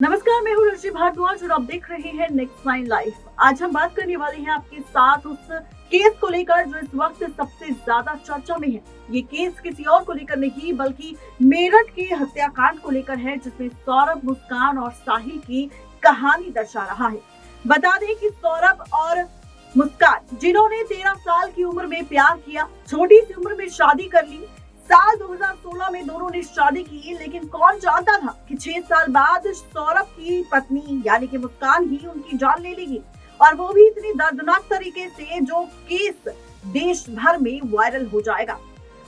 नमस्कार, मैं हूँ रुचि भारद्वाज और आप देख रहे हैं नेक्स्ट नाइन लाइफ। आज हम बात करने वाले हैं आपके साथ उस केस को लेकर जो इस वक्त सबसे ज्यादा चर्चा में है। ये केस किसी और को लेकर नहीं बल्कि मेरठ के हत्याकांड को लेकर है, जिसमें सौरभ, मुस्कान और साहिल की कहानी दर्शा रहा है। बता दें कि सौरभ और मुस्कान, जिन्होंने 13 साल की उम्र में प्यार किया, छोटी सी उम्र में शादी कर ली। साल 2016 में दोनों ने शादी की, लेकिन कौन जानता था कि 6 साल बाद सौरभ की पत्नी यानी कि मुस्कान ही उनकी जान ले लेगी, और वो भी इतनी दर्दनाक तरीके से जो केस देश भर में वायरल हो जाएगा।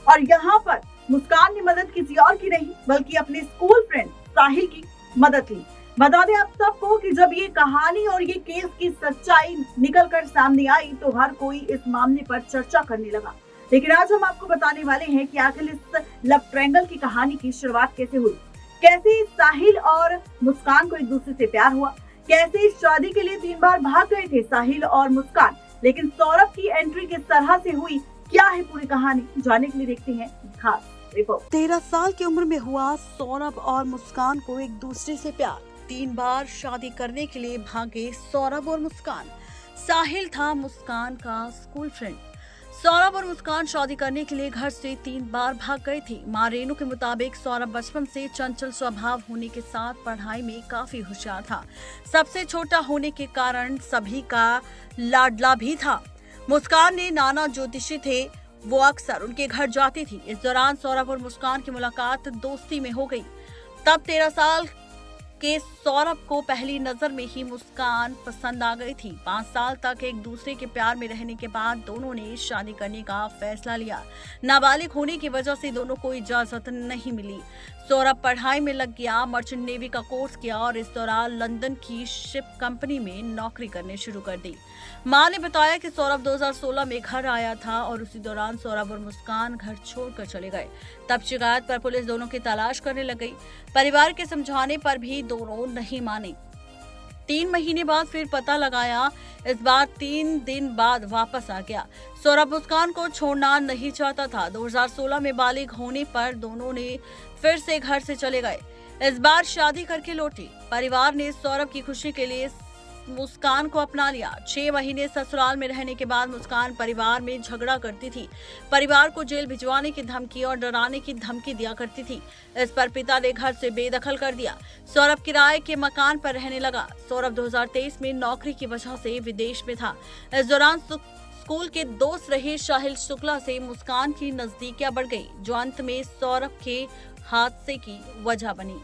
और यहाँ पर मुस्कान ने मदद किसी और की नहीं बल्कि अपने स्कूल फ्रेंड साहिल की मदद ली। बता दें आप सबको कि जब ये कहानी और ये केस की सच्चाई निकल कर सामने आई तो हर कोई इस मामले पर चर्चा करने लगा। लेकिन आज हम आपको बताने वाले हैं कि आखिर इस लव ट्रायंगल की कहानी की शुरुआत कैसे हुई, कैसे साहिल और मुस्कान को एक दूसरे से प्यार हुआ, कैसे शादी के लिए 3 बार भाग गए थे साहिल और मुस्कान, लेकिन सौरभ की एंट्री किस तरह से हुई, क्या है पूरी कहानी, जानने के लिए देखते हैं खास रिपोर्ट। 13 साल की उम्र में हुआ सौरभ और मुस्कान को एक दूसरे से प्यार। 3 बार शादी करने के लिए भागे सौरभ और मुस्कान। साहिल था मुस्कान का स्कूल फ्रेंड। सौरभ और मुस्कान शादी करने के लिए घर से 3 बार भाग गए थे। मां रेनू के मुताबिक सौरभ बचपन से चंचल स्वभाव होने के साथ पढ़ाई में काफी होशियार था। सबसे छोटा होने के कारण सभी का लाडला भी था। मुस्कान ने नाना ज्योतिषी थे, वो अक्सर उनके घर जाती थी। इस दौरान सौरभ और मुस्कान की मुलाकात दोस्ती में हो गई। तब 13 साल के सौरभ को पहली नजर में ही मुस्कान पसंद आ गई थी। 5 साल तक एक दूसरे के प्यार में रहने के बाद दोनों ने शादी करने का फैसला लिया। नाबालिग होने की वजह से दोनों को इजाजत नहीं मिली। सौरभ पढ़ाई में लग गया, मर्चेंट नेवी का कोर्स किया और इस दौरान लंदन की शिप कंपनी में नौकरी करने शुरू कर दी। मां ने बताया कि सौरभ 2016 में घर आया था और उसी दौरान सौरभ और मुस्कान घर छोड़कर चले गए। तब शिकायत पर पुलिस दोनों की तलाश करने लग गई। परिवार के समझाने पर भी दोनों नहीं माने। 3 महीने बाद फिर पता लगाया, इस बार 3 दिन बाद वापस आ गया। सौरभ मुस्कान को छोड़ना नहीं चाहता था। 2016 में बालिग होने पर दोनों ने फिर से घर से चले गए। इस बार शादी करके लौटे। परिवार ने सौरभ की खुशी के लिए मुस्कान को अपना लिया। 6 महीने ससुराल में रहने के बाद मुस्कान परिवार में झगड़ा करती थी। परिवार को जेल भिजवाने की धमकी और डराने की धमकी दिया करती थी। इस पर पिता ने घर से बेदखल कर दिया। सौरभ किराए के मकान पर रहने लगा। सौरभ 2023 में नौकरी की वजह से विदेश में था। इस दौरान स्कूल के दोस्त रहे साहिल शुक्ला से मुस्कान की नजदीकियां बढ़ गई, जो अंत में सौरभ के हादसे की वजह बनी।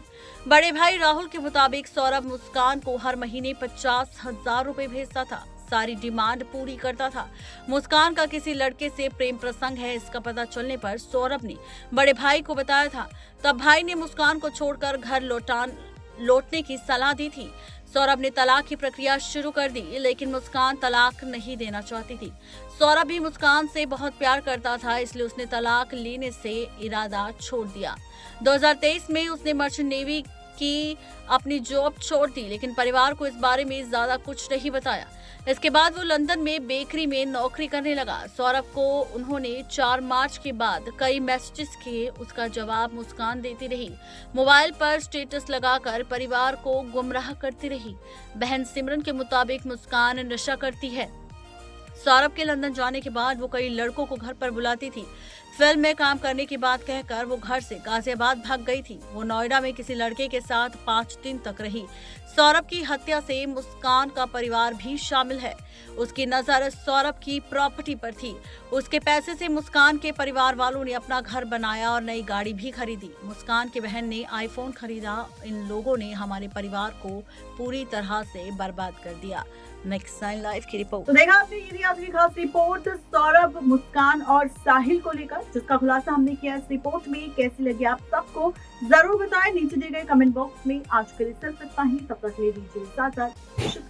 बड़े भाई राहुल के मुताबिक सौरभ मुस्कान को हर महीने 50,000 रुपए भेजता था। सारी डिमांड पूरी करता था। मुस्कान का किसी लड़के से प्रेम प्रसंग है, इसका पता चलने पर सौरभ ने बड़े भाई को बताया था। तब भाई ने मुस्कान को छोड़कर घर लौटने की सलाह दी थी। सौरभ ने तलाक की प्रक्रिया शुरू कर दी, लेकिन मुस्कान तलाक नहीं देना चाहती थी। सौरभ भी मुस्कान से बहुत प्यार करता था, इसलिए उसने तलाक लेने से इरादा छोड़ दिया। 2023 में उसने मर्चेंट नेवी की अपनी जॉब छोड़ दी, लेकिन परिवार को इस बारे में ज्यादा कुछ नहीं बताया। इसके बाद वो लंदन में बेकरी में नौकरी करने लगा। सौरभ को उन्होंने 4 मार्च के बाद कई मैसेजेस किए, उसका जवाब मुस्कान देती रही। मोबाइल पर स्टेटस लगाकर परिवार को गुमराह करती रही। बहन सिमरन के मुताबिक मुस्कान नशा करती है। सौरभ के लंदन जाने के बाद वो कई लड़कों को घर पर बुलाती थी। फिल्म में काम करने की बात कहकर वो घर से गाजियाबाद भाग गई थी। वो नोएडा में किसी लड़के के साथ 5 दिन तक रही। सौरभ की हत्या से मुस्कान का परिवार भी शामिल है। उसकी नजर सौरभ की प्रॉपर्टी पर थी। उसके पैसे से मुस्कान के परिवार वालों ने अपना घर बनाया और नई गाड़ी भी खरीदी। मुस्कान की बहन ने आईफोन खरीदा। इन लोगों ने हमारे परिवार को पूरी तरह से बर्बाद कर दिया। नेक्स्ट नाइन लाइफ की रिपोर्ट। तो देखा आपने, ये आज की खास रिपोर्ट सौरभ, मुस्कान और साहिल को लेकर, जिसका खुलासा हमने किया इस रिपोर्ट में। कैसी लगी आप सबको जरूर बताएं नीचे दिए गए कमेंट बॉक्स में। आज के लिए सिर्फ इतना ही, तब तक ले लीजिए इजाजत। शुक्रिया।